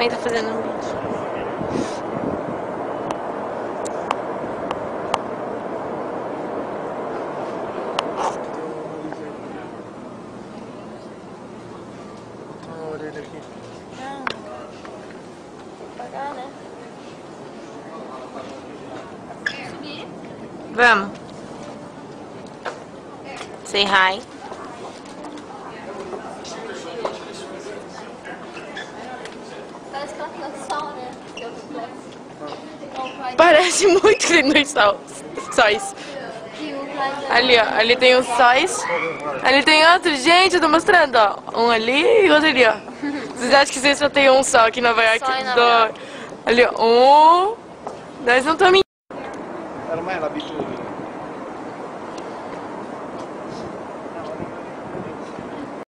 Mãe tá fazendo um vídeo. Olha a orelha aqui. Vou pagar, né? Subir? Vamos. Say hi. Parece que ela tem o sol, né? Parece muito que tem dois sóis. Ali, ó. Ali tem os sóis. Ali tem outro. Gente, eu tô mostrando, ó. Um ali e outro ali, ó. Vocês acham que vocês só tem um só aqui em Nova York? Só em Nova York. Ali, ó. Um. Nós não estamos. Era mais lá, bicho.